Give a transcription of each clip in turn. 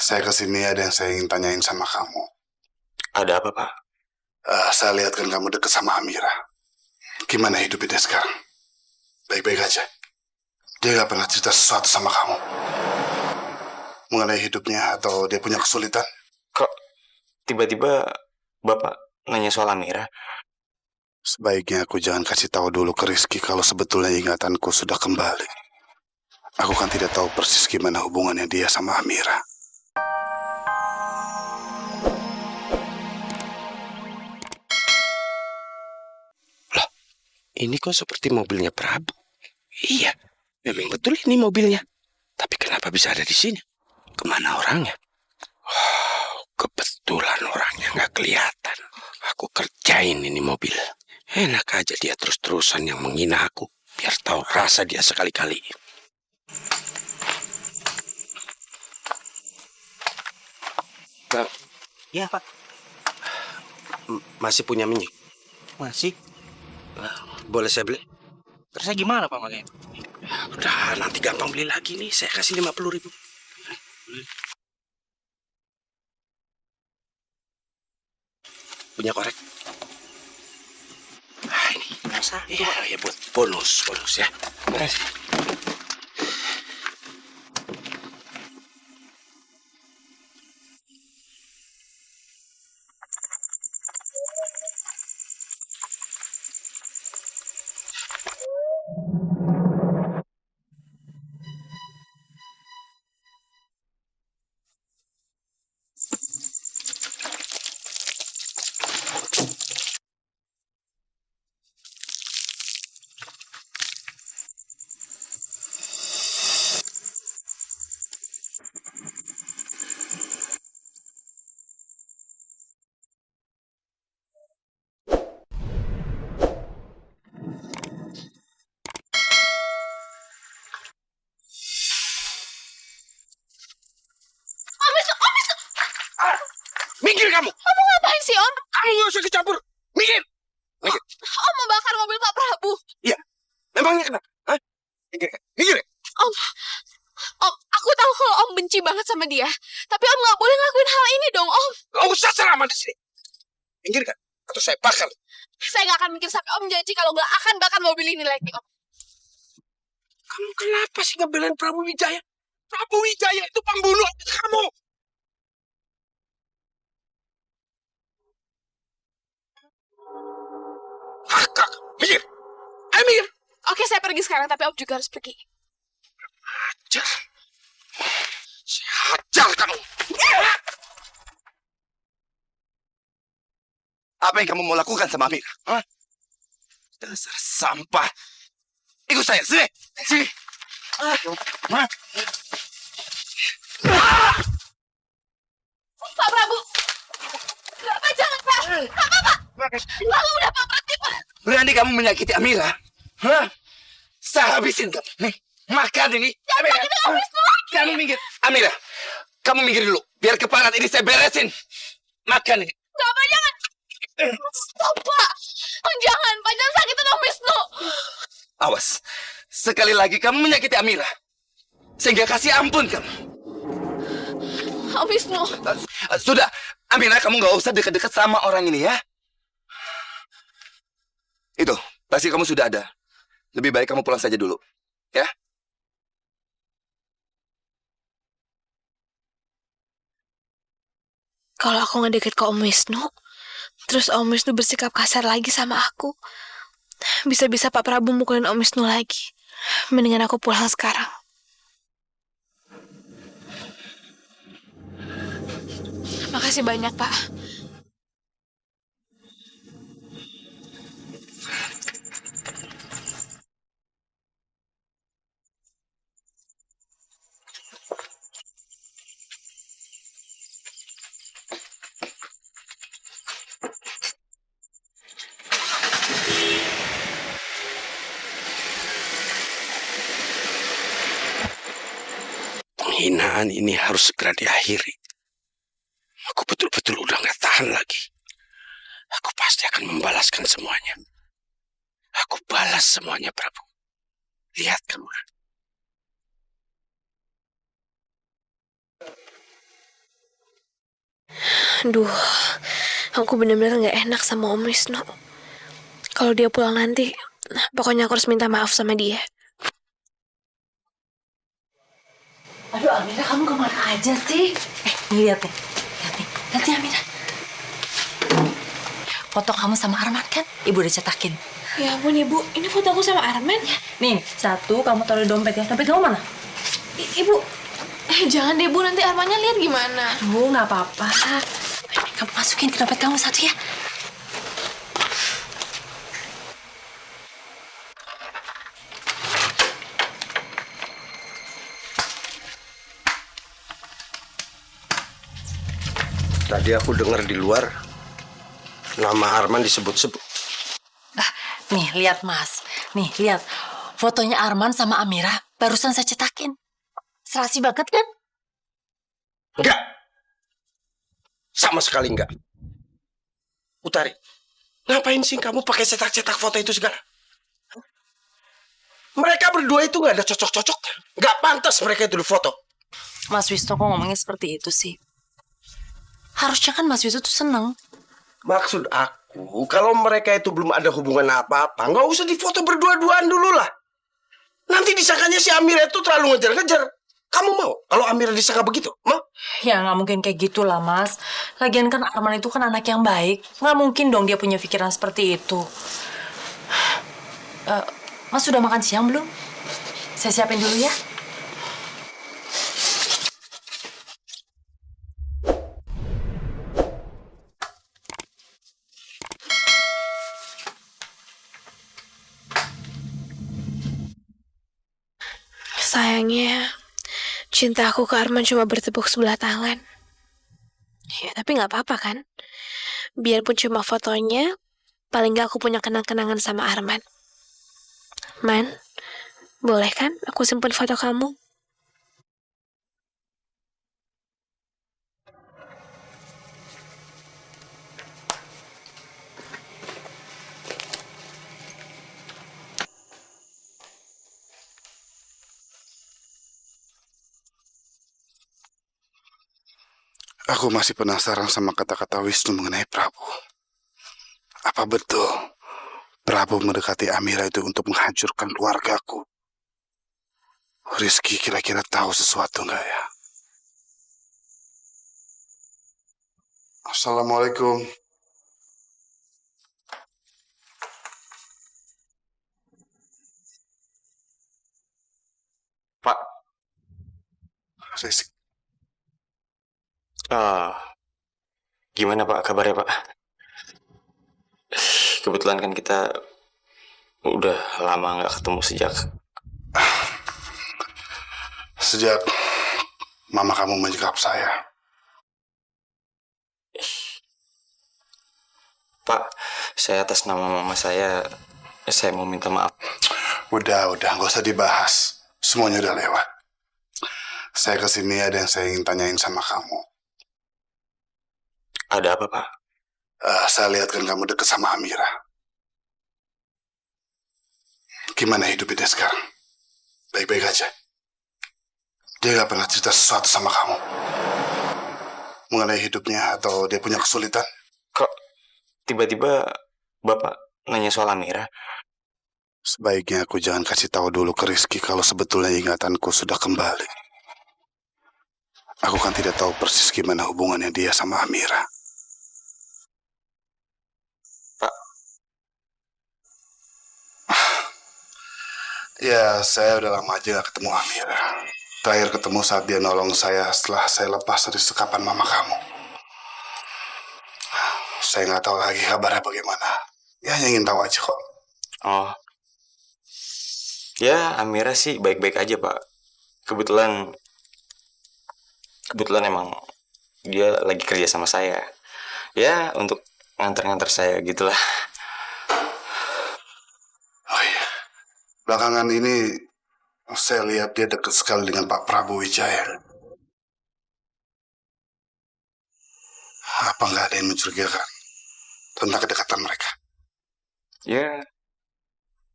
Saya kesini ada yang saya ingin tanyain sama kamu. Ada apa, Pak? Saya lihat kan kamu deket sama Amira. Gimana hidupnya dia sekarang? Baik-baik aja? Dia gak pernah cerita sesuatu sama kamu mengenai hidupnya atau dia punya kesulitan? Kok tiba-tiba Bapak nanya soal Amira? Sebaiknya aku jangan kasih tahu dulu ke Rizky kalau sebetulnya ingatanku sudah kembali. Aku kan tidak tahu persis gimana hubungannya dia sama Amira. Loh, ini kok seperti mobilnya Prabu. Iya, memang betul ini mobilnya. Tapi kenapa bisa ada di sini? Kemana orangnya? Kebetulan orangnya nggak kelihatan. Aku kerjain ini mobil. Enak aja dia terus-terusan yang menghina aku. Biar tahu rasa dia sekali-kali. Pak. Ya, Pak. Masih punya minyak? Masih. Boleh saya beli? Terusnya gimana, Pak, makanya? Udah, nanti gampang beli lagi nih. Saya kasih 50.000. Punya korek? Ah, ini. Ya, buat bonus ya. Makasih. Minggir kamu! Kamu ngapain sih, Om? Kamu gak usah kecampur! Minggir! Minggir! Om membakar mobil Pak Prabu. Iya, memangnya kenapa? Hah? Minggir! Minggir! Om, aku tahu kalau Om benci banget sama dia. Tapi Om nggak boleh ngelakuin hal ini dong, Om. Gak usah ceramah di sini. Minggir kan? Atau saya bakar. Saya nggak akan mikir sampai Om janji kalau nggak akan bakar mobil ini lagi, Om. Kamu kenapa sih ngebelain Prabu Wijaya? Prabu Wijaya itu pembunuh adik kamu. Kakak, minggir! Ayo minggir! Oke, saya pergi sekarang, tapi Om juga harus pergi. Hajar. Saya hajar kamu. Apa yang kamu mau lakukan sama Amira? Hah? Dasar sampah. Ikut saya, sini. Sini. Pak Prabu. Pak, jangan, Pak. Pak. Lalu udah Pak, berhenti, Pak. Berani kamu menyakiti Amira? Hah? Saya habisin kamu. Nih, makan ini. Jangan sakitin Om Wisnu lagi. Kamu minggir. Amira, kamu minggir dulu. Biar keparat ini saya beresin. Makan ini. Nggak, Pak, jangan. Stop, Pak. Jangan, Pak. Jangan sakitin Om Wisnu. Awas. Sekali lagi kamu menyakiti Amira. Sehingga kasih ampun kamu. Om Wisnu. Sudah, Amira, kamu gak usah dekat-dekat sama orang ini ya. Itu, pasti kamu sudah ada. Lebih baik kamu pulang saja dulu, ya. Kalau aku ngedeket ke Om Wisnu, terus Om Wisnu bersikap kasar lagi sama aku, bisa-bisa Pak Prabu mukulin Om Wisnu lagi. Mendingan aku pulang sekarang. Makasih banyak, Pak. Penghinaan ini harus segera diakhiri. Aku betul-betul udah gak tahan lagi. Aku pasti akan membalaskan semuanya. Aku balas semuanya, Prabu. Lihat kamu. Aduh, aku bener-bener gak enak sama Om Wisnu. Kalau dia pulang nanti, pokoknya aku harus minta maaf sama dia. Aduh Amira, kamu kemana aja sih? Nih lihat nih. Lihat nih Amira. Foto kamu sama Arman kan? Ibu udah cetakin. Ya ampun Ibu, ini foto aku sama Arman. Nih, satu kamu taruh di dompet ya. Dompet kamu mana? Ibu, jangan deh Bu, nanti Armannya lihat gimana. Aduh, nggak apa-apa. Kamu masukin ke dompet kamu satu ya. Tadi aku dengar di luar nama Arman disebut-sebut. Nih, lihat Mas. Nih, lihat. Fotonya Arman sama Amira barusan saya cetakin. Serasi banget kan? Enggak. Sama sekali enggak. Utari, ngapain sih kamu pakai cetak-cetak foto itu segala? Mereka berdua itu nggak ada cocok-cocoknya. Nggak pantas mereka itu difoto. Mas Wisnu kok ngomongnya seperti itu sih? Harusnya kan Mas Wisnu tuh seneng. Maksud aku, kalau mereka itu belum ada hubungan apa-apa, nggak usah difoto berdua-duaan dulu lah. Nanti disangkanya si Amira itu terlalu ngejar-ngejar. Kamu mau kalau Amira disangka begitu? Mau? Ya nggak mungkin kayak gitulah Mas. Lagian kan Arman itu kan anak yang baik. Nggak mungkin dong dia punya pikiran seperti itu. Mas sudah makan siang belum? Saya siapin dulu ya. Sayangnya, cinta aku ke Arman cuma bertepuk sebelah tangan. Ya, tapi nggak apa-apa kan? Biarpun cuma fotonya, paling nggak aku punya kenang-kenangan sama Arman. Man, boleh kan aku simpen foto kamu? Aku masih penasaran sama kata-kata Wisnu mengenai Prabu. Apa betul Prabu mendekati Amira itu untuk menghancurkan keluargaku? Rizky kira-kira tahu sesuatu nggak ya? Assalamualaikum. Pak, Rizky. gimana Pak kabarnya Pak? Kebetulan kan kita udah lama nggak ketemu Sejak mama kamu menyekap saya. Pak, saya atas nama mama saya mau minta maaf. Udah, nggak usah dibahas. Semuanya udah lewat. Saya kesini ada yang saya ingin tanyain sama kamu. Ada apa Pak? Saya lihat kan kamu deket sama Amira. Gimana hidupnya dia sekarang? Baik-baik aja? Dia gak pernah cerita sesuatu sama kamu mengenai hidupnya atau dia punya kesulitan? Kok tiba-tiba Bapak nanya soal Amira? Sebaiknya aku jangan kasih tahu dulu ke Rizky kalau sebetulnya ingatanku sudah kembali. Aku kan tidak tahu persis gimana hubungannya dia sama Amira. Pak. Ya, saya udah lama aja gak ketemu Amira. Terakhir ketemu saat dia nolong saya setelah saya lepas dari sekapan mama kamu. Saya nggak tahu lagi kabarnya bagaimana. Ya, hanya ingin tahu aja kok. Oh. Ya, Amira sih baik-baik aja Pak. Kebetulan emang dia lagi kerja sama saya. Ya, untuk nganter-nganter saya gitulah. Oh iya, belakangan ini saya lihat dia dekat sekali dengan Pak Prabu Wijaya. Apa nggak ada yang mencurigakan tentang kedekatan mereka? Ya,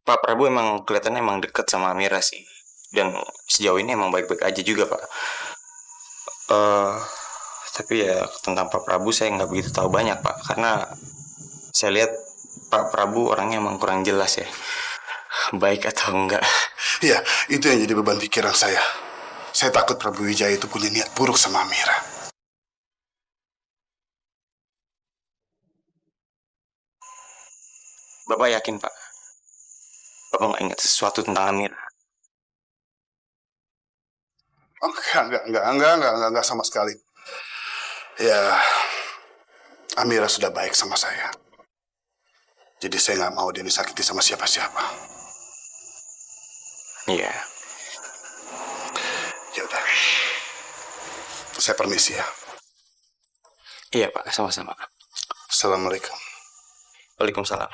Pak Prabu emang kelihatannya emang deket sama Amira sih. Dan sejauh ini emang baik-baik aja juga Pak. Tapi ya tentang Pak Prabu saya nggak begitu tahu banyak Pak, karena saya lihat Pak Prabu orangnya emang kurang jelas ya, baik atau enggak. Iya, itu yang jadi beban pikiran saya. Saya takut Prabu Wijaya itu punya niat buruk sama Amira. Bapak yakin Pak? Bapak nggak ingat sesuatu tentang Amira? Oh, enggak sama sekali. Ya, Amira sudah baik sama saya. Jadi saya nggak mau dia disakiti sama siapa-siapa. Iya. Ya udah. Saya permisi ya. Iya Pak, sama-sama. Assalamualaikum. Waalaikumsalam.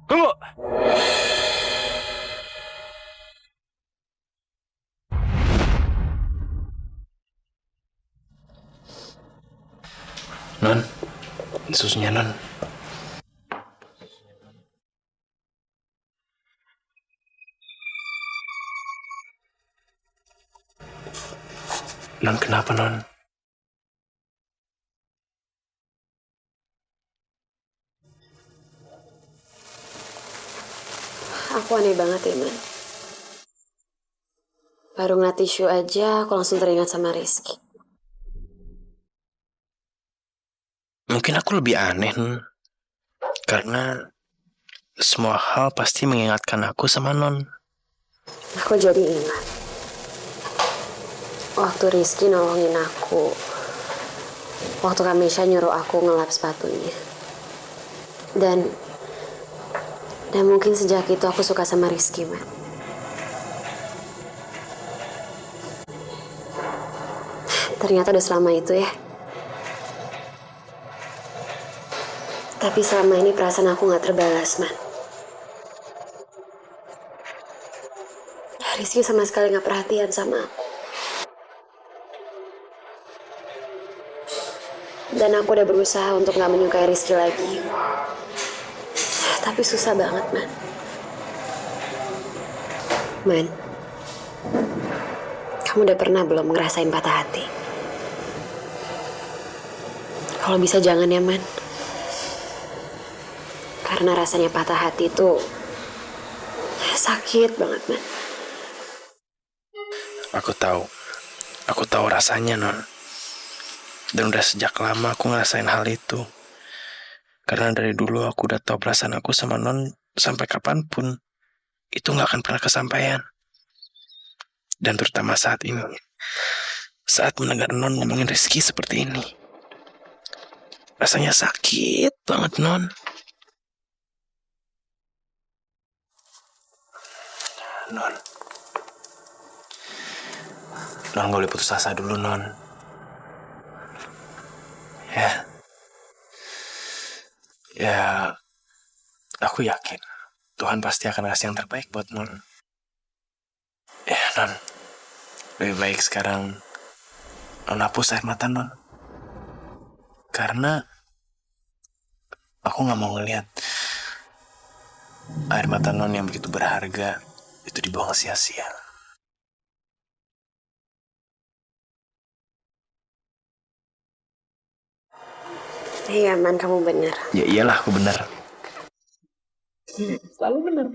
Tunggu. Non, susunya non. Non, kenapa non? Aku aneh banget ya, Man. Baru ngeliat tisu aja, aku langsung teringat sama Rizky. Mungkin aku lebih aneh, non. Karena semua hal pasti mengingatkan aku sama non. Aku jadi ingat. Waktu Rizky nolongin aku. Waktu Kamisha nyuruh aku ngelap sepatunya. Dan mungkin sejak itu aku suka sama Rizky, Man. Ternyata udah selama itu ya. Tapi selama ini perasaan aku gak terbalas, Man. Rizky sama sekali gak perhatian sama aku. Dan aku udah berusaha untuk gak menyukai Rizky lagi. Tapi susah banget, Man. Man, kamu udah pernah belum ngerasain patah hati? Kalau bisa jangan ya, Man. Karena rasanya patah hati itu sakit banget, Man. Aku tahu rasanya, non. Dan udah sejak lama aku ngerasain hal itu. Karena dari dulu aku udah tahu perasaan aku sama non sampai kapanpun itu gak akan pernah kesampaian. Dan terutama saat ini, saat mendengar non ngomongin Rizky seperti ini, rasanya sakit banget, non. Non gak boleh putus asa dulu, non. Ya, aku yakin Tuhan pasti akan ngasih yang terbaik buat non. Ya, non. Lebih baik sekarang non hapus air mata, non. Karena aku gak mau ngelihat air mata non yang begitu berharga itu dibuang sia-sia. Iya, Man, kamu bener. Ya iyalah, aku benar. Selalu benar.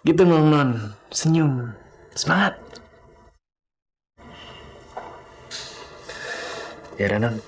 Gitu, non. Senyum. Semangat. Ya, non.